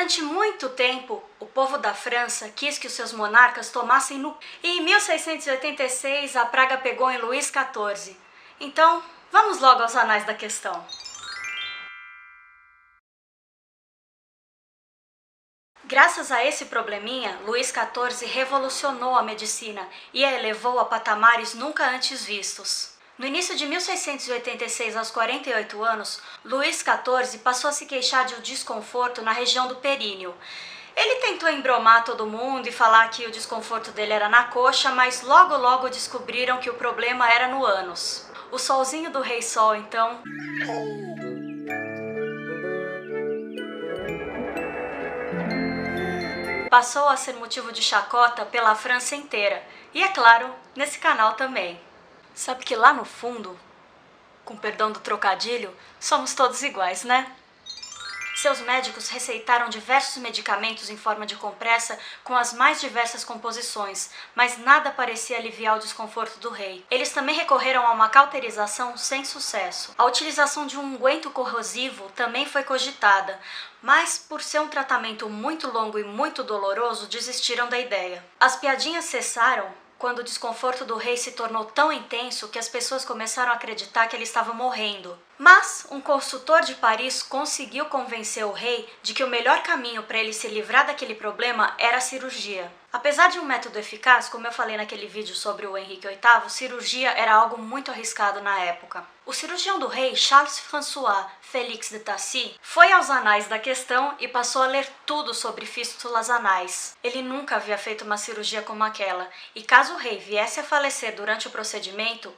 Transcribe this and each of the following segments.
Durante muito tempo, o povo da França quis que os seus monarcas tomassem no... E em 1686, a praga pegou em Luís XIV. Então, vamos logo aos anais da questão. Graças a esse probleminha, Luís XIV revolucionou a medicina e a elevou a patamares nunca antes vistos. No início de 1686, aos 48 anos, Luís XIV passou a se queixar de um desconforto na região do períneo. Ele tentou embromar todo mundo e falar que o desconforto dele era na coxa, mas logo descobriram que o problema era no ânus. O solzinho do Rei Sol, então... passou a ser motivo de chacota pela França inteira. E, é claro, nesse canal também. Sabe que lá no fundo, com perdão do trocadilho, somos todos iguais, né? Seus médicos receitaram diversos medicamentos em forma de compressa com as mais diversas composições, mas nada parecia aliviar o desconforto do rei. Eles também recorreram a uma cauterização sem sucesso. A utilização de um unguento corrosivo também foi cogitada, mas por ser um tratamento muito longo e muito doloroso, desistiram da ideia. As piadinhas cessaram quando o desconforto do rei se tornou tão intenso que as pessoas começaram a acreditar que ele estava morrendo. Mas um consultor de Paris conseguiu convencer o rei de que o melhor caminho para ele se livrar daquele problema era a cirurgia. Apesar de um método eficaz, como eu falei naquele vídeo sobre o Henrique VIII, cirurgia era algo muito arriscado na época. O cirurgião do rei, Charles-François Félix de Tassy, foi aos anais da questão e passou a ler tudo sobre fístulas anais. Ele nunca havia feito uma cirurgia como aquela, e caso o rei viesse a falecer durante o procedimento,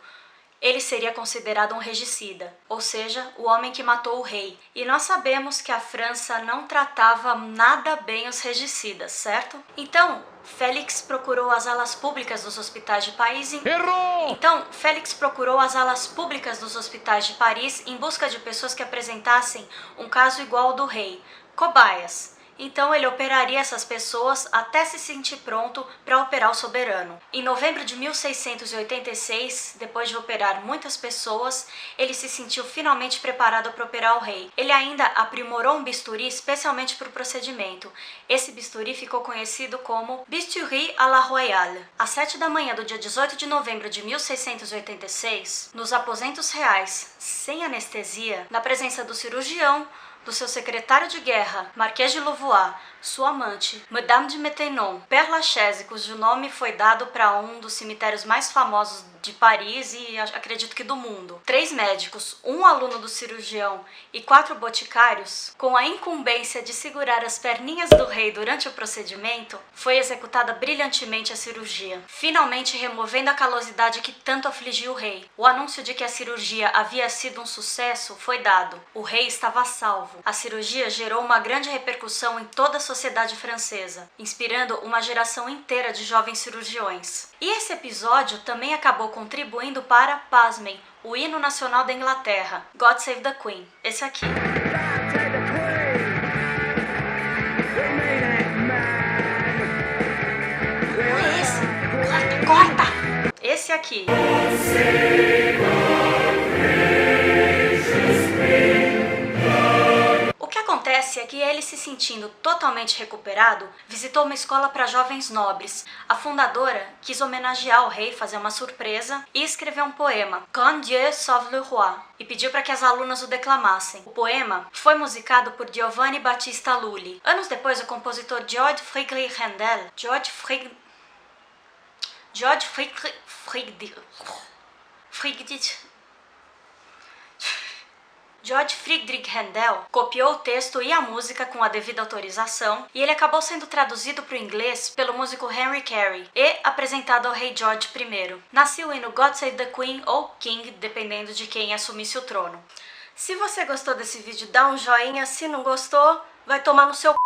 ele seria considerado um regicida, ou seja, o homem que matou o rei. E nós sabemos que a França não tratava nada bem os regicidas, certo? Então, Félix procurou as alas públicas dos hospitais de Paris de Paris em busca de pessoas que apresentassem um caso igual ao do rei, cobaias. Então ele operaria essas pessoas até se sentir pronto para operar o soberano. Em novembro de 1686, depois de operar muitas pessoas, ele se sentiu finalmente preparado para operar o rei. Ele ainda aprimorou um bisturi especialmente para o procedimento. Esse bisturi ficou conhecido como bisturi à la royale. Às 7 da manhã do dia 18 de novembro de 1686, nos aposentos reais, sem anestesia, na presença do cirurgião, do seu secretário de guerra, Marquês de Louvois, sua amante, Madame de Maintenon, Père Lachaise, cujo nome foi dado para um dos cemitérios mais famosos de Paris e acredito que do mundo, 3 médicos, um aluno do cirurgião e 4 boticários, com a incumbência de segurar as perninhas do rei durante o procedimento, foi executada brilhantemente a cirurgia, finalmente removendo a calosidade que tanto afligiu o rei. O anúncio de que a cirurgia havia sido um sucesso foi dado. O rei estava salvo. A cirurgia gerou uma grande repercussão em toda a sociedade francesa, inspirando uma geração inteira de jovens cirurgiões. E esse episódio também acabou contribuindo para, pasmem, o hino nacional da Inglaterra, God Save the Queen, esse aqui. Não é esse? Corta! Esse aqui. É que ele, se sentindo totalmente recuperado, visitou uma escola para jovens nobres. A fundadora quis homenagear o rei, fazer uma surpresa e escreveu um poema, Quand Dieu sauve le roi, e pediu para que as alunas o declamassem. O poema foi musicado por Giovanni Battista Lully. Anos depois, o compositor George Friedrich Handel, George Friedrich Handel copiou o texto e a música com a devida autorização e ele acabou sendo traduzido para o inglês pelo músico Henry Carey e apresentado ao rei George I. Nasceu o hino God Save the Queen ou King, dependendo de quem assumisse o trono. Se você gostou desse vídeo, dá um joinha. Se não gostou, vai tomar no seu c...